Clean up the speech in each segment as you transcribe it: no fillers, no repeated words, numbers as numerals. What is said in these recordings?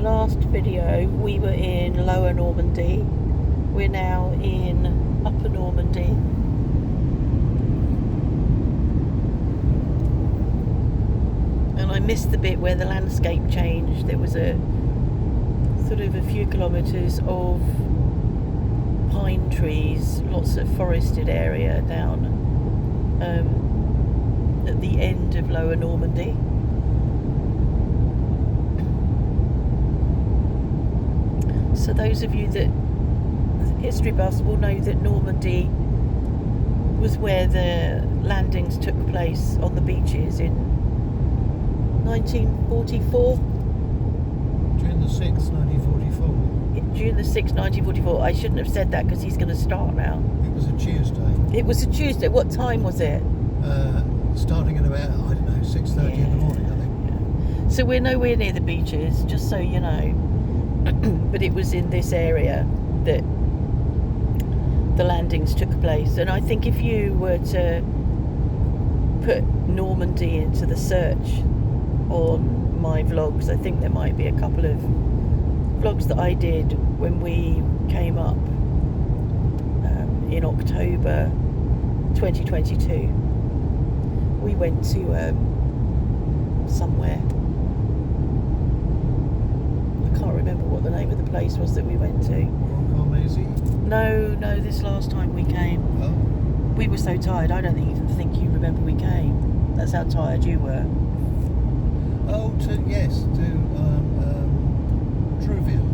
last video, we were in Lower Normandy. We're now in Upper Normandy. And I missed the bit where the landscape changed. There was a sort of a few kilometres of pine trees, lots of forested area down at the end of Lower Normandy. So those of you that history buffs will know that Normandy was where the landings took place on the beaches in 1944. June the 6th, 1944. June the 6th, 1944. I shouldn't have said that because he's going to start now. It was a Tuesday. It was a Tuesday. What time was it? Starting at about, I don't know, 6:30 in the morning, I think. Yeah. So we're nowhere near the beaches, just so you know. But it was in this area that the landings took place. And I think if you were to put Normandy into the search on my vlogs, I think there might be a couple of vlogs that I did when we came up in October 2022. We went to somewhere. I can't remember what the name of the place was that we went to. No, this last time we came. Oh. We were so tired, I don't even think you remember we came. That's how tired you were. Oh, to Trouville.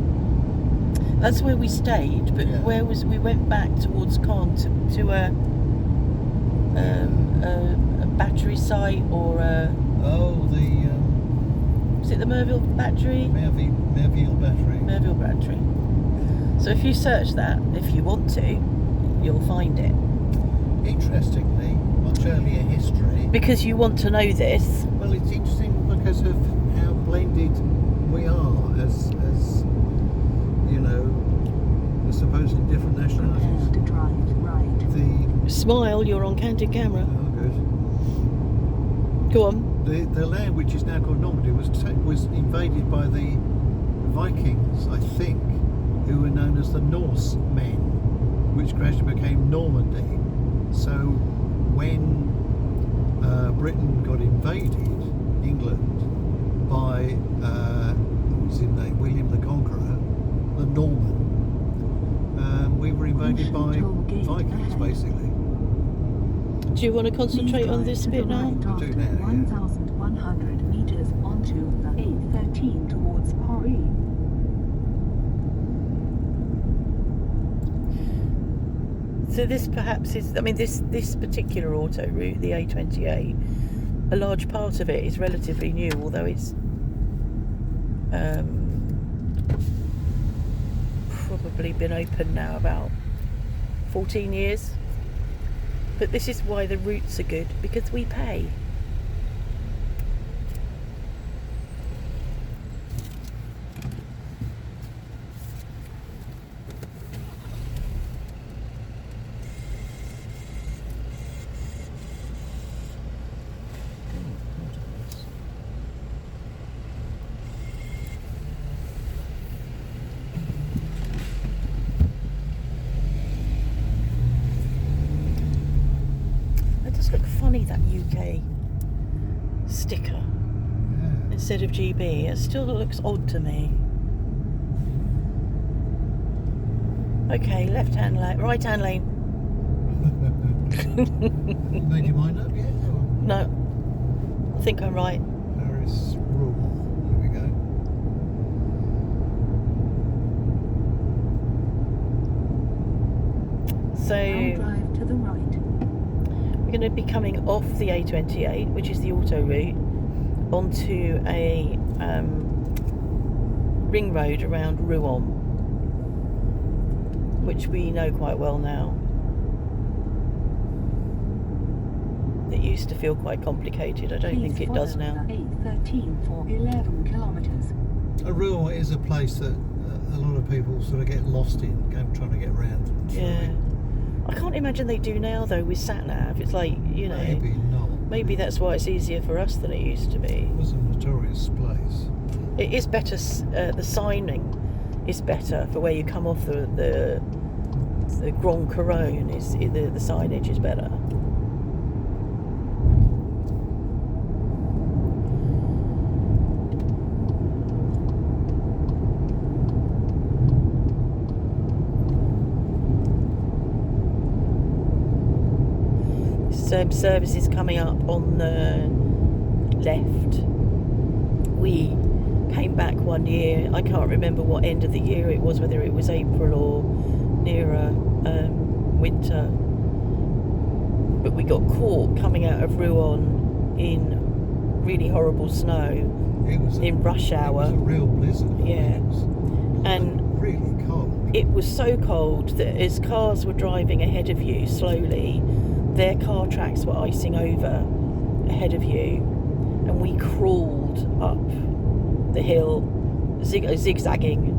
That's where we stayed, but Yeah. we went back towards Caen to a battery site or was it the Merville battery? Merville battery. Merville battery. So if you search that, if you want to, you'll find it. Interestingly, much earlier history. Because you want to know this. Well, it's interesting because of how blended we are as you know, the supposedly different nationalities. To drive right. Smile, you're on candid camera. Oh, good. Go on. The land which is now called Normandy was invaded by the Vikings, I think, who were known as the Norsemen, which gradually became Normandy. So when Britain got invaded, England, by what was his name, William the Conqueror, the Norman, we were invaded by Vikings, basically. Do you want to concentrate on this bit now? I do now, yeah. 1,100 metres onto the A13 towards Paris. So this perhaps is, I mean, this particular auto route, the A28, a large part of it is relatively new, although it's probably been open now about 14 years. But this is why the routes are good, because we pay. Look funny, that UK sticker instead of GB. It still looks odd to me. Okay, left hand lane, right hand lane. You made your mind up yet? Or? No, I think I'm right. Paris, Rouen. There we go. So Now drive to the right. we're going to be coming off the A28, which is the auto route, onto a ring road around Rouen, which we know quite well now. It used to feel quite complicated. I don't think it does now. A13 for 11 kilometres. Rouen is a place that a lot of people sort of get lost in, trying to get around. Yeah. I can't imagine they do now though with Sat Nav. It's like, you know, Maybe not. maybe that's why it's easier for us than it used to be. It was a notorious place. It is better. The signing is better for where you come off the Grand Couronne. The signage is better. Services coming up on the left. We came back one year. I can't remember what end of the year it was, whether it was April or nearer winter. But we got caught coming out of Rouen in really horrible snow in rush hour. It was a real blizzard. Yeah. And really cold. It was so cold that as cars were driving ahead of you slowly, their car tracks were icing over ahead of you, and we crawled up the hill, zigzagging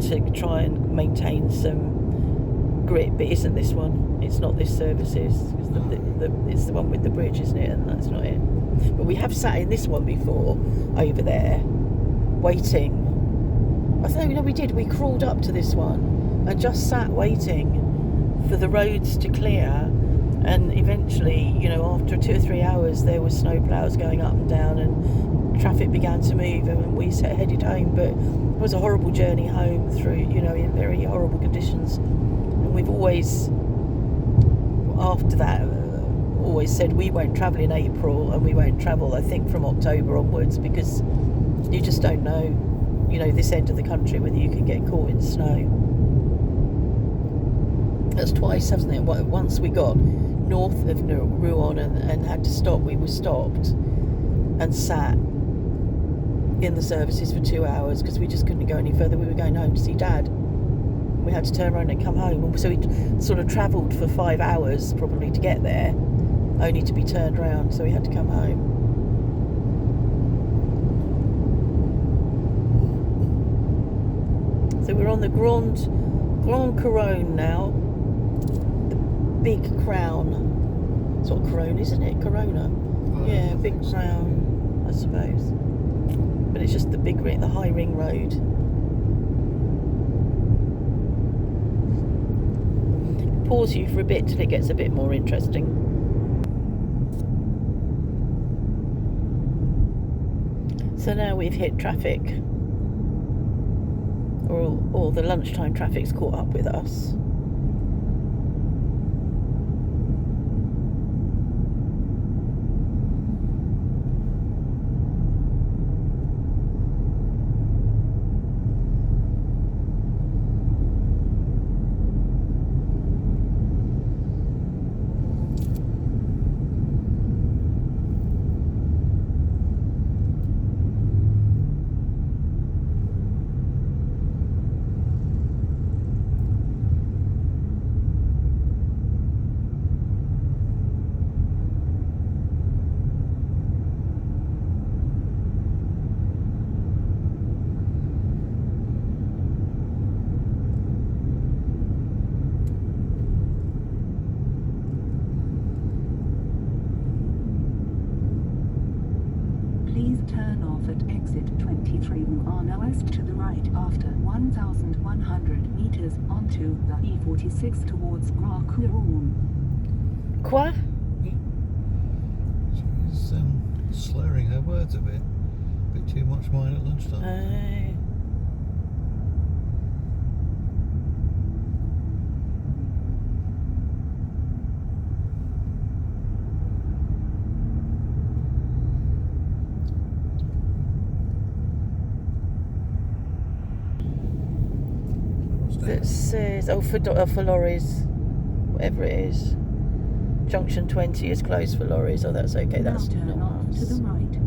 to try and maintain some grip. But isn't this one? It's not this services. It's the one with the bridge, isn't it? And that's not it. But we have sat in this one before, over there, waiting. I don't know, we did. We crawled up to this one and just sat waiting for the roads to clear. And eventually, after 2 or 3 hours, there was snowplows going up and down, and traffic began to move, and we headed home. But it was a horrible journey home through, in very horrible conditions. And we've always, after that, always said we won't travel in April, and we won't travel, I think, from October onwards, because you just don't know, this end of the country, whether you can get caught in snow. That's twice, hasn't it? Once we got north of Rouen and had to stop. We were stopped and sat in the services for 2 hours because we just couldn't go any further. We were going home to see Dad. We had to turn around and come home. So we sort of travelled for 5 hours probably to get there, only to be turned around. So we had to come home. So we're on the Grand Couronne now. Big crown. It's not Corona, isn't it? Corona. Yeah, big crown, I suppose. But it's just the high ring road. Pause you for a bit till it gets a bit more interesting. So now we've hit traffic. Or the lunchtime traffic's caught up with us. Please turn off at exit 23 Rouen West to the right after 1,100 meters onto the E46 towards Grand Couronne. Quoi? She's slurring her words a bit too much wine at lunchtime. That says, for lorries, whatever it is. Junction 20 is closed for lorries. Oh, that's okay. That's now turn off to the right.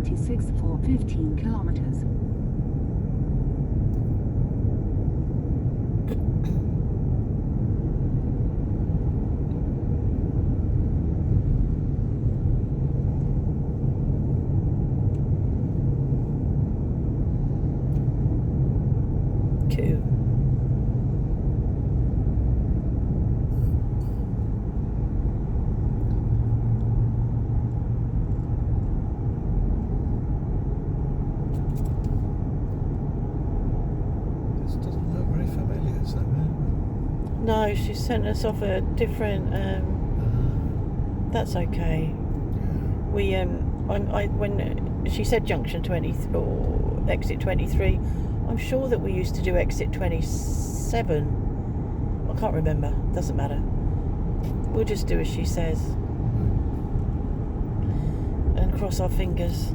E46 for 15 kilometers. Cool. This doesn't look very familiar somehow. No, she sent us off a different. That's okay. We when she said junction 20 or exit 23, I'm sure that we used to do exit 27. I can't remember. Doesn't matter. We'll just do as she says and cross our fingers.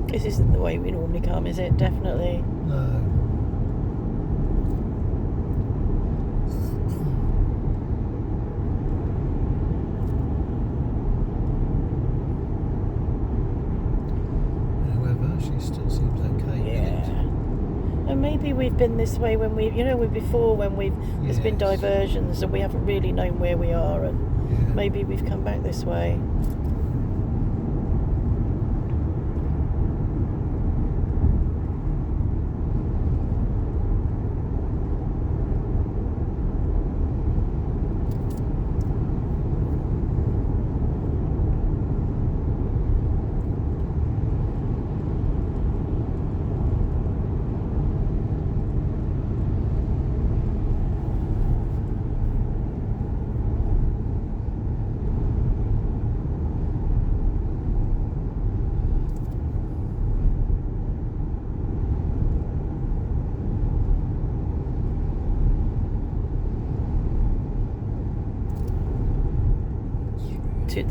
This isn't the way we normally come, is it? Definitely. No. However, she still seems okay. Yeah. And maybe we've been this way when we've, before when there's been Yes. diversions and we haven't really known where we are, and Yeah. maybe we've come back this way.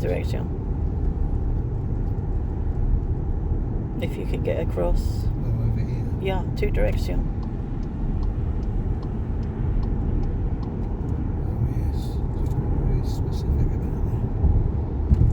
Direction. If you could get across. Oh, over here. Yeah, two direction. Oh, yes. It's very specific about that.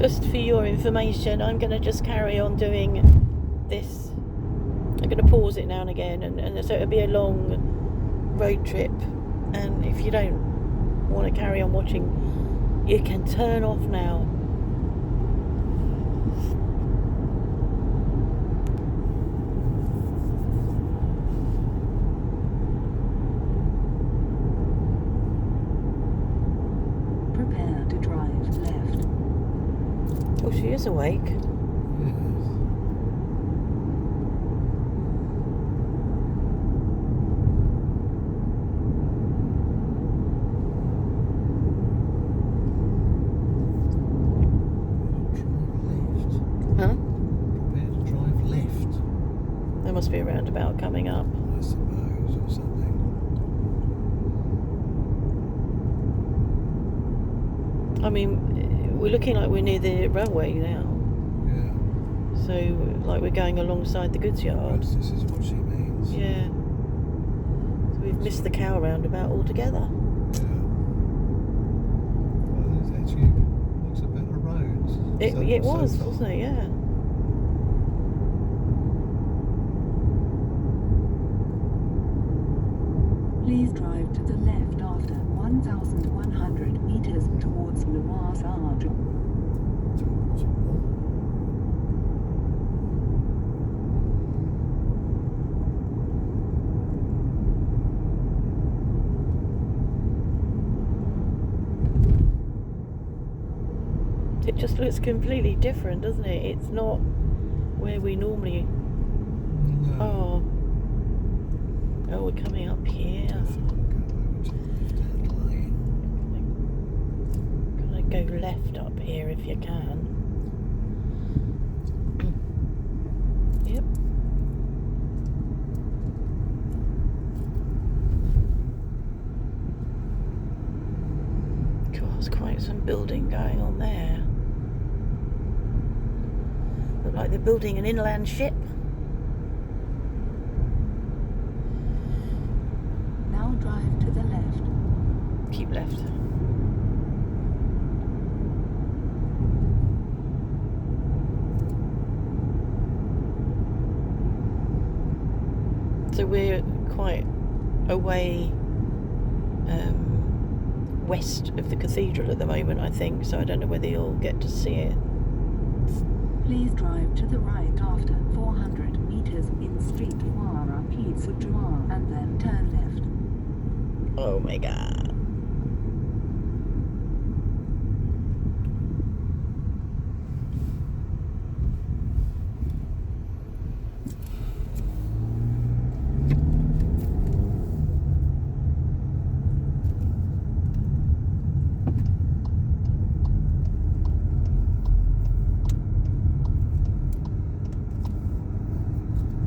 Just for your information, I'm going to just carry on doing this. I'm going to pause it now and again, and so it'll be a long road trip. And if you don't want to carry on watching, you can turn off now. Prepare to drive left. Oh, she is awake. Yes. Huh? Prepare to drive left, There must be a roundabout coming up. I suppose, or something. I mean, we're looking like we're near the railway now. Yeah. So, like we're going alongside the goods yard. Perhaps this is what she means. Yeah. So we've missed the cow roundabout altogether. Yeah. Well, it actually looks a better road. It was, wasn't it? Yeah. Please drive to the left after 1,100 meters towards Loire Sarge. It just looks completely different, doesn't it? It's not where we normally No. are. Oh, we're coming up here. I think we'll go over to the left-hand lane. Gonna go left up here if you can. Yep. God, there's quite some building going on there. Look like they're building an inland ship. Now drive to the left. Keep left. So we're quite away west of the cathedral at the moment, I think, so I don't know whether you'll get to see it. Please drive to the right after 400 meters in Street Foire Pizza Joie and then turn left. Oh my god.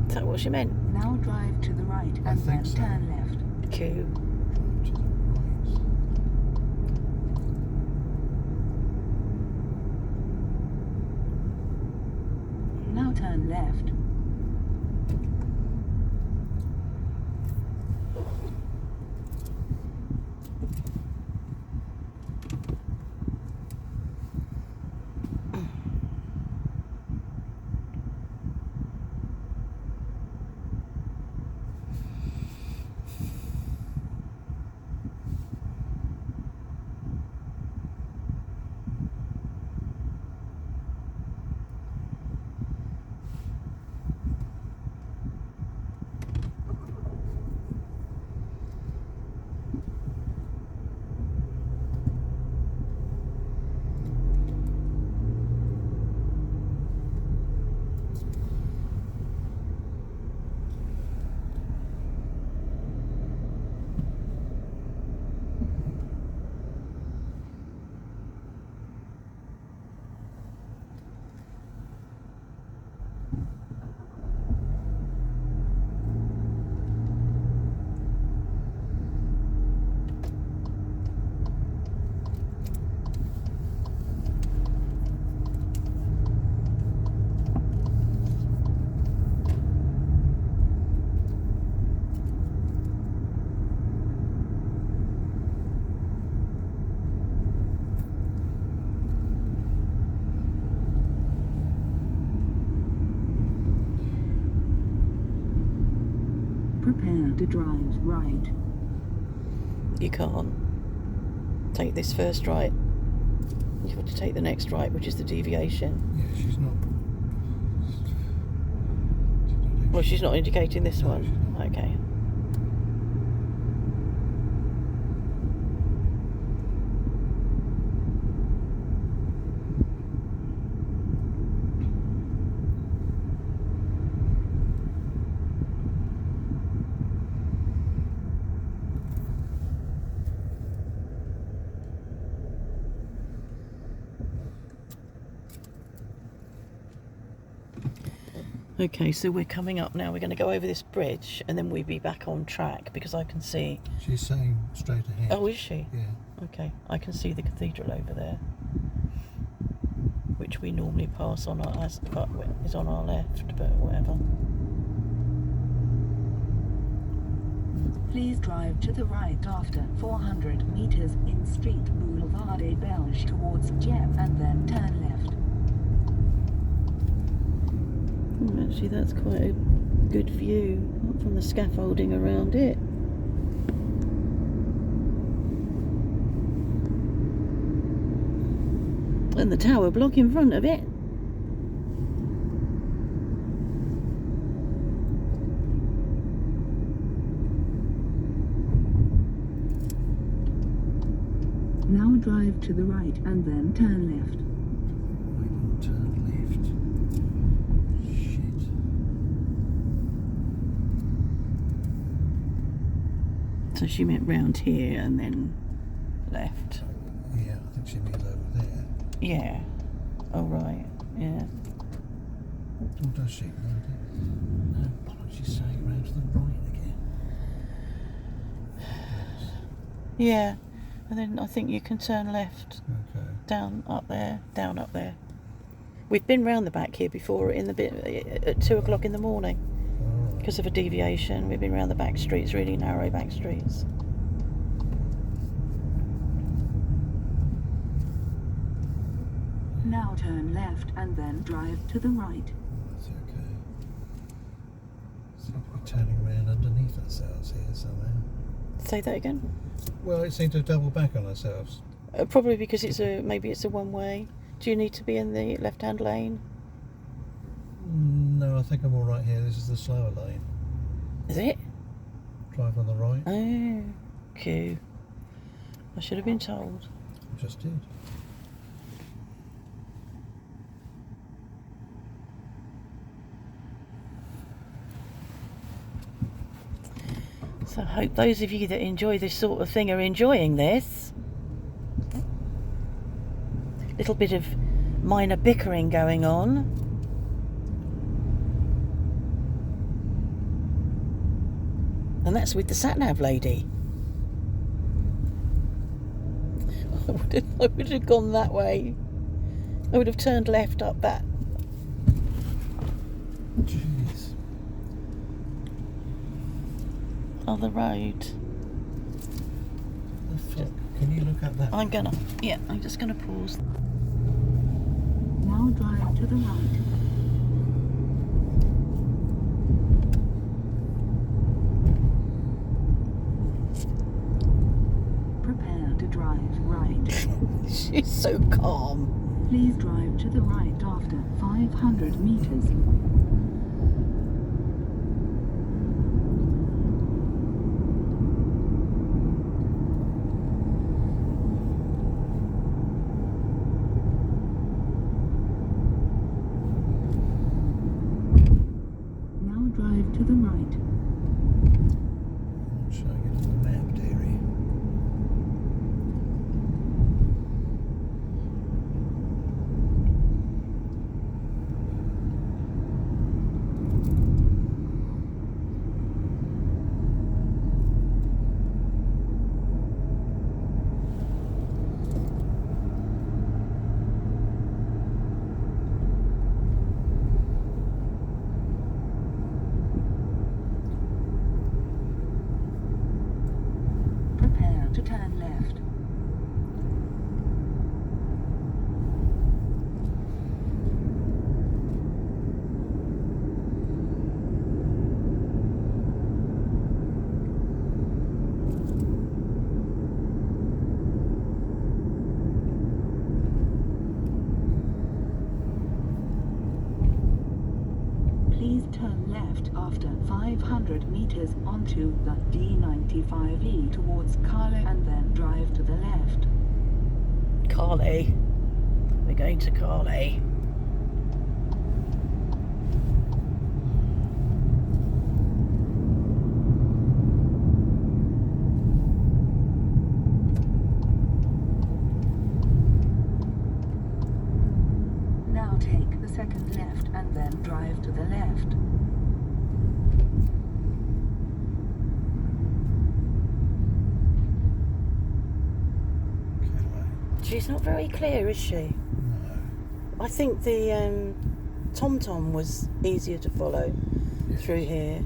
Is that what she meant? Now drive to the right I and think then so. turn left. Cool. Drive to the right. Now turn left. Prepare to drive right. You can't take this first right. You have to take the next right, which is the deviation. Yeah, she's not. Well, she's not indicating this No, one. she's not. Okay. Okay, so we're coming up now. We're going to go over this bridge and then we'll be back on track because I can see... She's saying straight ahead. Oh, is she? Yeah. Okay, I can see the cathedral over there, which we normally pass on our... is on our left, but whatever. Please drive to the right after 400 meters in Street Boulevard des Belges towards Dieppe and then turn left. Actually, that's quite a good view from the scaffolding around it. And the tower block in front of it. Now drive to the right and then turn left. Right, turn left. Shit. So she meant round here and then left. Yeah, I think she means over there. Yeah. Oh, right. Yeah. Or does she? No, bollocks, she's saying round to the right again. Yeah. And then I think you can turn left. Okay. Down up there. Down up there. We've been round the back here before in the bit at 2 o'clock in the morning. Alright. Because of a deviation. We've been round the back streets, really narrow back streets. Now turn left and then drive to the right. That's okay. Seem to be turning around underneath ourselves here somehow. Say that again. Well, it seemed to double back on ourselves. Probably because maybe it's a one way. Do you need to be in the left-hand lane? No, I think I'm all right here. This is the slower lane. Is it? Drive on the right. Oh, Q. I should have been told. I just did. So I hope those of you that enjoy this sort of thing are enjoying this. Little bit of minor bickering going on. And that's with the Sat Nav lady. I would have gone that way. I would have turned left up that. Jeez. Other road. The fuck? Can you look at that? I'm just gonna pause. Now drive to the right. Prepare to drive right. She's so calm. Please drive to the right after 500 meters. Now drive to the right. I'm showing it on the map, dearie. after 500 meters onto the D95E towards Carle and then drive to the left. Carly. We're going to Carly. Now take the second left and then drive to the left. She's not very clear, is she? No. I think the TomTom was easier to follow through here.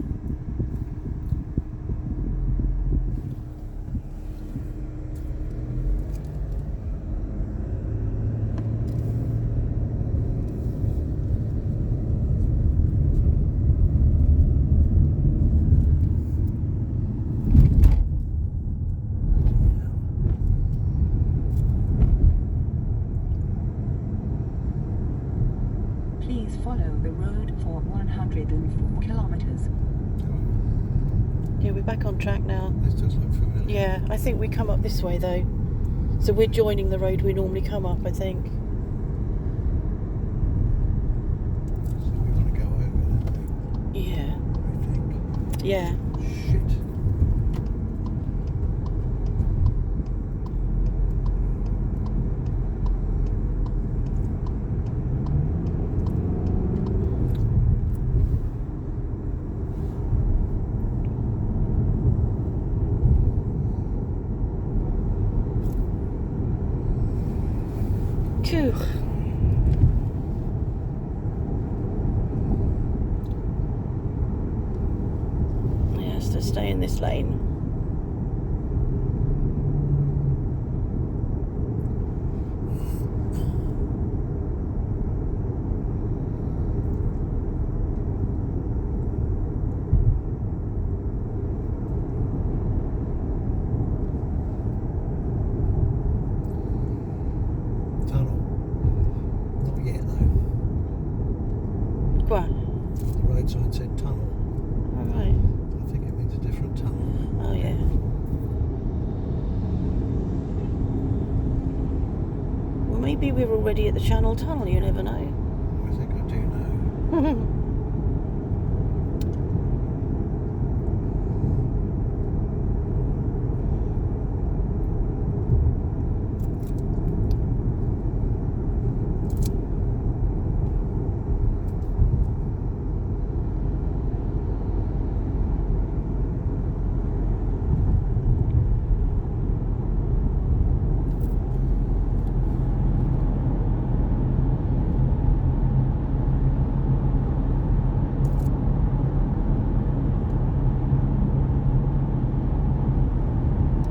Please follow the road for 104 kilometers. Yeah, we're back on track now. This does look familiar. Yeah, I think we come up this way though. So we're joining the road we normally come up, I think. So we want to go over that, Yeah. I think. Yeah. Shit. Phew. Yes, to stay in this lane. Tunnel. Not yet though. What? The road sign said tunnel. All right. I think it means a different tunnel. Oh yeah. Well, maybe we're already at the Channel Tunnel. You never know. I think I do know.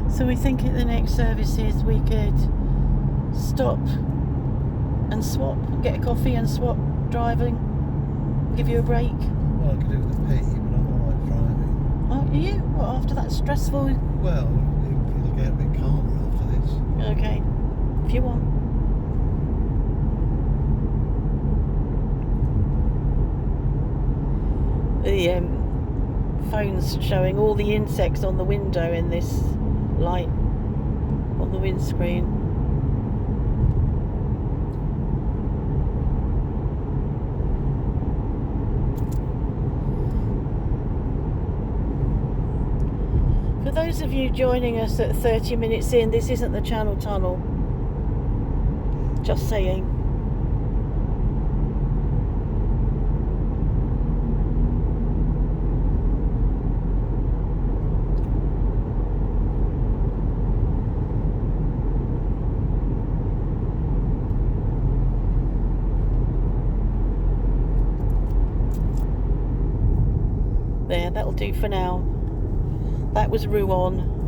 So we think at the next services we could stop and swap, get a coffee and swap driving, give you a break. Well, I could do with a pee, but I'm alright driving. Oh, are you? What, after that stressful? Well, it'll get a bit calmer after this. Okay, if you want. The phone's showing all the insects on the window in this light on the windscreen. For those of you joining us at 30 minutes in, this isn't the Channel Tunnel. Just saying. There, that'll do for now. That was Rouen.